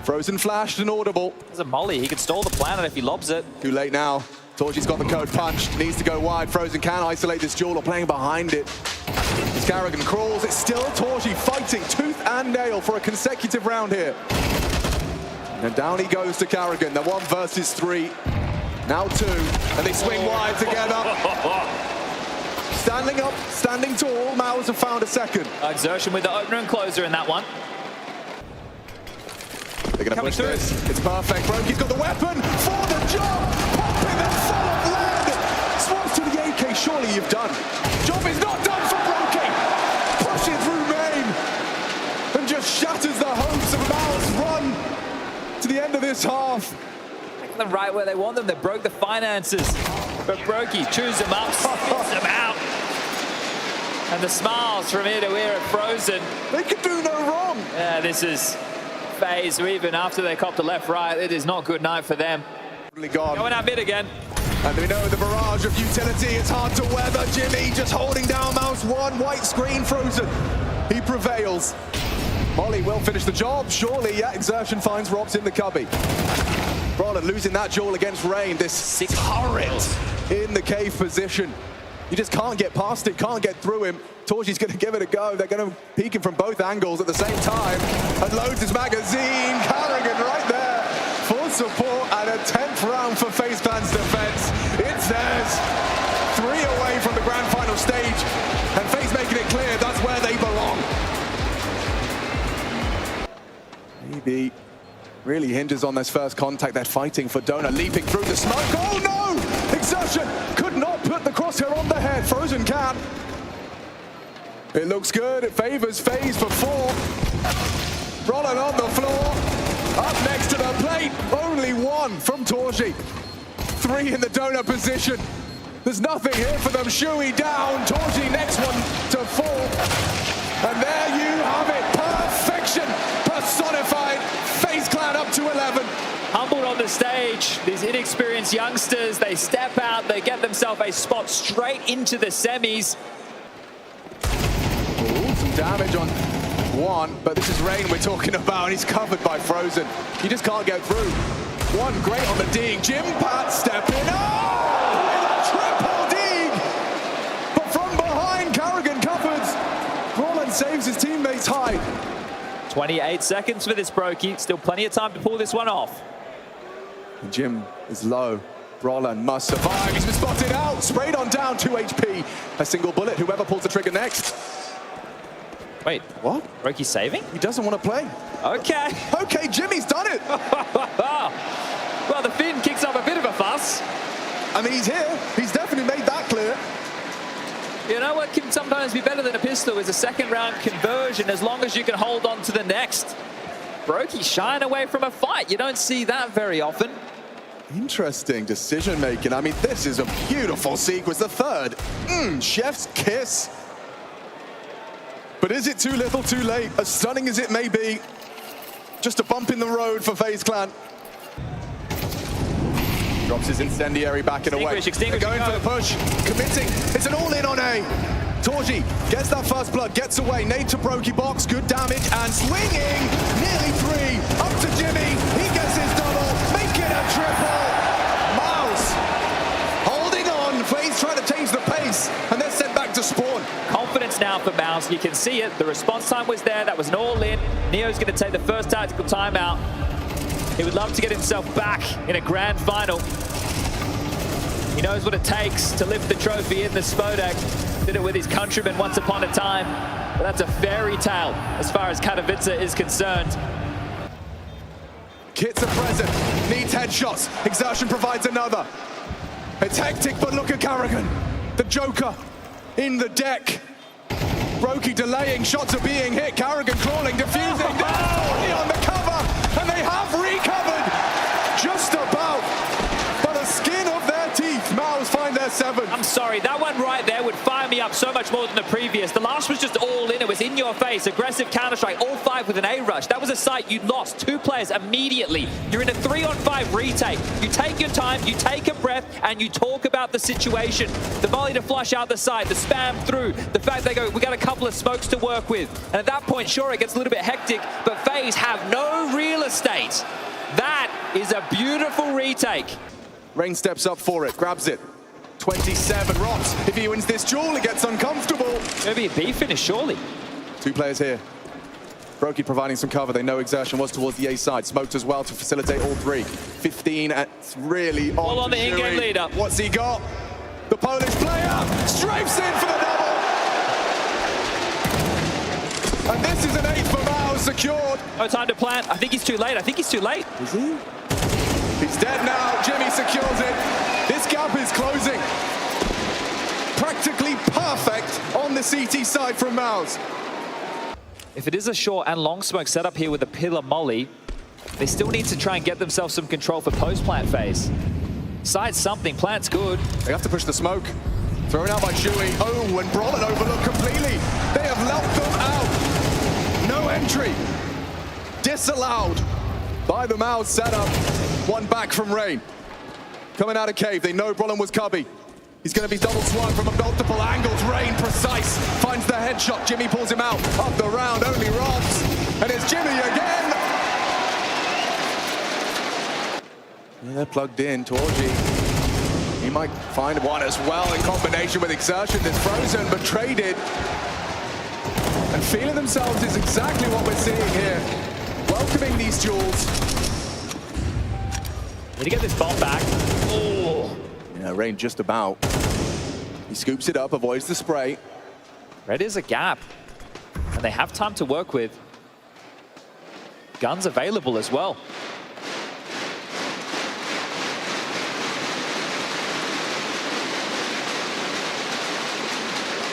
Frozen flashed and audible. There's a molly. He could stall the planet if he lobs it. Too late now. Torji's got the code punched. Needs to go wide. Frozen can isolate this duel or playing behind it. As Carrigan crawls, it's still Torji fighting tooth and nail for a consecutive round here. And down he goes to Carrigan. They're 1 versus 3. Now 2. And they swing wide together. Standing up, standing tall. MOUZ have found a second. Xerxan with the opener and closer in that one. They're going to push this. It's perfect. Brokey's got the weapon for the job. Popping them full of lead. Swaps to the AK. Surely you've done. Job is not done for Brokey. Pushing through main. And just shatters the hopes of MOUZ run to the end of this half. Taking them right where they want them. They broke the finances. But Brokey chews them up, spits them out. And the smiles from ear to ear at Frozen. They can do no wrong. Yeah, this is FaZe, even after they cop the left-right, it is not good night for them. Gone. Going out mid again. And we know the barrage of utility, it's hard to weather. Jimmy just holding down MOUZ. One white screen. Frozen. He prevails. Molly will finish the job, surely. Yeah, Xerxan finds Robs in the cubby. Brawler losing that duel against Rain. This turret in the cave position. You just can't get past it, can't get through him. Torji's going to give it a go. They're going to peek him from both angles at the same time. And loads his magazine. Carrigan right there. Full support and a 10th round for FaZe Clan's defense. It's theirs. 3 away from the grand final stage. And FaZe making it clear that's where they belong. Maybe really hinges on this first contact. They're fighting for Donut, leaping through the smoke. Oh no! Xerxan could not put the crosshair on the head. Frozen can. It looks good. It favors FaZe for 4. Rolling on the floor. Up next to the plate. Only 1 from Torji. 3 in the donut position. There's nothing here for them. Shui down. Torji next one to 4. And there you have it. Perfection personified. FaZe Clan up to 11. Humbled on the stage, these inexperienced youngsters, they step out, they get themselves a spot straight into the semis. Ooh, some damage on 1, but this is Rain we're talking about, and he's covered by Frozen. You just can't get through. 1 great on the dig. Jim Pat stepping. Oh! With a triple dig! But from behind, Carrigan covers. Roland saves his teammates high. 28 seconds for this Brokey. Still plenty of time to pull this one off. Jim is low. Roland must survive. He's been spotted out. Sprayed on down, 2 HP. A single bullet. Whoever pulls the trigger next. Wait, What? Brokey saving? He doesn't want to play. Okay. Okay, Jimmy's done it. Well, the Finn kicks up a bit of a fuss. I mean, he's here. He's definitely made that clear. You know what can sometimes be better than a pistol is a second round conversion as long as you can hold on to the next. Brokey shying away from a fight. You don't see that very often. Interesting decision making. I mean, this is a beautiful sequence. The third. Chef's kiss. But is it too little, too late? As stunning as it may be, just a bump in the road for FaZe Clan. Drops his incendiary back and away. Extinguish, They're going for the push, committing. It's an all-in on A. Torji gets that first blood, gets away. Nade to Brokey box, good damage, and swinging. Nearly 3. Up to Jimmy. He gets his double. Make it a triple. MOUZ holding on. FaZe trying to change the pace, and they're sent back to spawn. Confidence now for MOUZ. You can see it. The response time was there. That was an all-in. Neo's going to take the first tactical timeout. He would love to get himself back in a grand final. He knows what it takes to lift the trophy in the Spodek. Did it with his countrymen once upon a time. But that's a fairy tale as far as Katowice is concerned. Kits are present. Needs headshots. Exertion provides another. It's hectic, but look at Carrigan. The Joker in the deck. Brokey delaying. Shots are being hit. Carrigan crawling, defusing. Only on the cover. And they have recovered. Just about. By the skin of their teeth. MOUZ find their 7th. I'm sorry, that one right there would fire me up so much more than the previous. The last was just all in. It was in your face. Aggressive counter-strike, all 5 with an A-rush. That was a sight you lost 2 players immediately. You're in a 3-on-5 retake. You take your time, you take a breath, and you talk about the situation. The volley to flush out the side, the spam through, the fact they go, we got a couple of smokes to work with. And at that point, sure, it gets a little bit hectic, but FaZe have no real estate. That is a beautiful retake. Rain steps up for it, grabs it. 27 Rops. If he wins this duel, it gets uncomfortable. Maybe a B finish, surely. 2 players here. Brokey providing some cover. They know Exertion was towards the A side. Smoked as well to facilitate all 3. 15, it's really All on the in-game leader. What's he got? The Polish player strafes in for the double. And this is an 8 for MOUZ, secured. No time to plant. I think he's too late. I think he's too late. Is he? He's dead now. Jimmy secures it. This gap is closing. Practically perfect on the CT side from MOUZ. If it is a short and long smoke setup here with a pillar molly, they still need to try and get themselves some control for post-plant phase. Side something, plant's good. They have to push the smoke. Thrown out by Shui. Oh, and Brolin overlooked completely. They have left them out. No entry. Disallowed by the MOUZ setup. 1 back from Rain. Coming out of cave, they know Brolin was cubby. He's going to be double swung from multiple angles. Rain precise, finds the headshot. Jimmy pulls him out. Up the round, only Robs. And it's Jimmy again. And they're plugged in, Torji. He might find one as well in combination with Exertion that's frozen but traded. And feeling themselves is exactly what we're seeing here. Welcoming these duels. Need to get this bomb back. Oh. Yeah, Rain just about. He scoops it up, avoids the spray. Red is a gap. And they have time to work with. Guns available as well.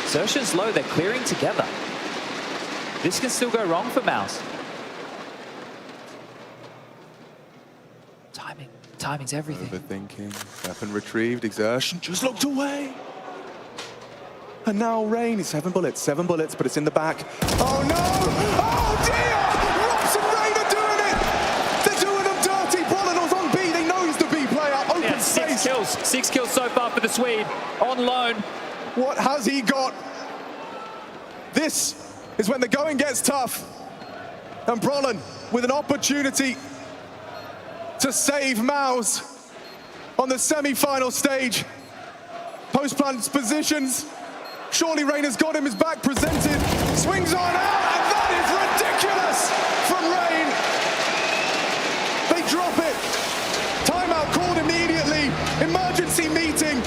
Exertion's low, they're clearing together. This can still go wrong for MOUZ. Timing's everything. Overthinking. Weapon retrieved. Exertion just looked away. And now Rain is 7 bullets. 7 bullets, but it's in the back. Oh no! Oh dear! Rops and Rain are doing it! They're doing them dirty. Brolin on B. They know he's the B player. Open space. 6 kills. 6 kills so far for the Swede. On loan. What has he got? This is when the going gets tough. And Brolin with an opportunity to save MOUZ on the semi-final stage. Post-plant positions. Surely Rain has got him, his back presented. Swings on out, and that is ridiculous from Rain. They drop it. Timeout called immediately. Emergency meeting.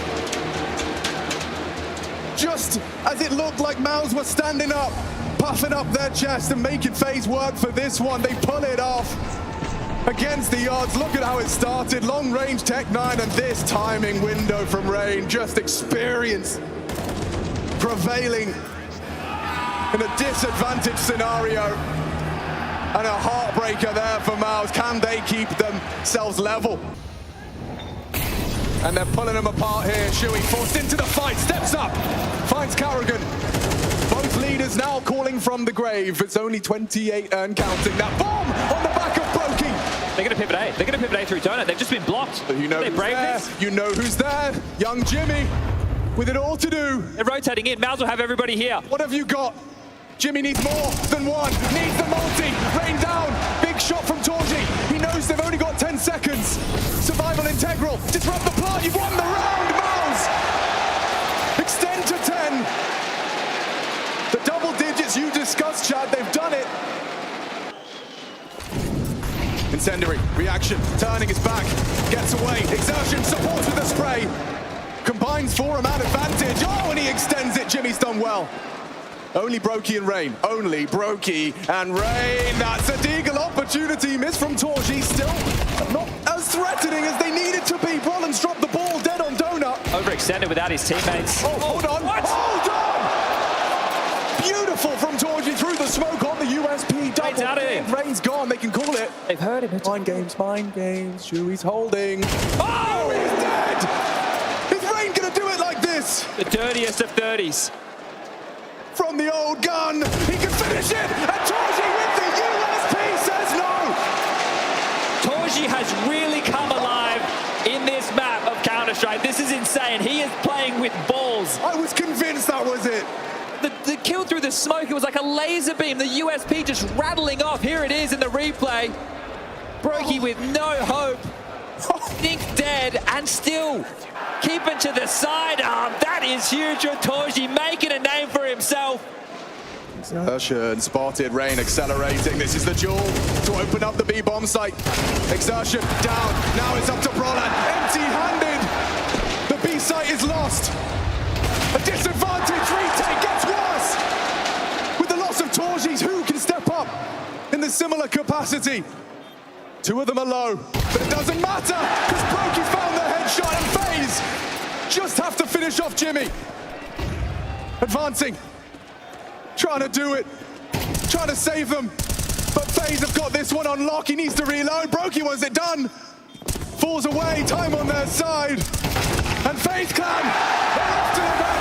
Just as it looked like MOUZ were standing up, puffing up their chest and making FaZe work for this one, they pull it off. Against the odds, look at how it started. Long range Tech 9 and this timing window from Rain. Just experience prevailing in a disadvantaged scenario. And a heartbreaker there for MOUZ. Can they keep themselves level? And they're pulling them apart here. Shui forced into the fight, steps up, finds Carrigan. Both leaders now calling from the grave. It's only 28 and counting. That bomb on the back of Brokey. They're going to pivot A. They're going to pivot A through donut. They've just been blocked. But you know who's there. You know who's there. Young Jimmy. with it all to do. They're rotating in. MOUZ will have everybody here. What have you got? Jimmy needs more than one. Needs the multi. Rain down. Big shot from Torji. He knows they've only got 10 seconds. Survival integral. Disrupt the plant. You've won the round, MOUZ. Extend to 10. The double digits you discussed, Chad. They've done it. Incendiary. Reaction. Turning his back. Gets away. Exertion. Supports with the spray. Combines for a man advantage. Oh, and he extends it. Jimmy's done well. Only Brokey and Rain. Only Brokey and Rain. That's a deagle opportunity. Miss from Torji. Still not as threatening as they needed to be. Brollan's dropped the ball dead on Donut. Overextended without his teammates. Oh, hold on. What? Hold on. Beautiful from Torji through the smoke on the USP. Double. out of here. Rain's gone. They can call it. They've heard him. Mind games, mind games. Chewy's holding. Oh! He's dead. Is Rain going to do it like this? The dirtiest of 30s. From the old gun, he can finish it, and Torji with the USP says no! Torji has really come alive in this map of Counter-Strike. This is insane. He is playing with balls. I was convinced that was it. The kill through the smoke, it was like a laser beam. The USP just rattling off. Here it is in the replay. Brokey with no hope. Think dead and still keeping to the sidearm. That is huge for Torji, making a name for himself. Exertion spotted, Rain accelerating. This is the duel to open up the B bomb site. Exertion down. Now it's up to Brollan. Empty-handed. The B site is lost. A disadvantage. Retake gets worse. With the loss of Torji's, who can step up in the similar capacity? Two of them are low, but it doesn't matter because Brokey's found the headshot and FaZe just have to finish off Jimmy. Advancing, trying to do it, trying to save them, but FaZe have got this one on lock. He needs to reload. Brokey wants it done. Falls away, time on their side, and FaZe Clan are off to the back.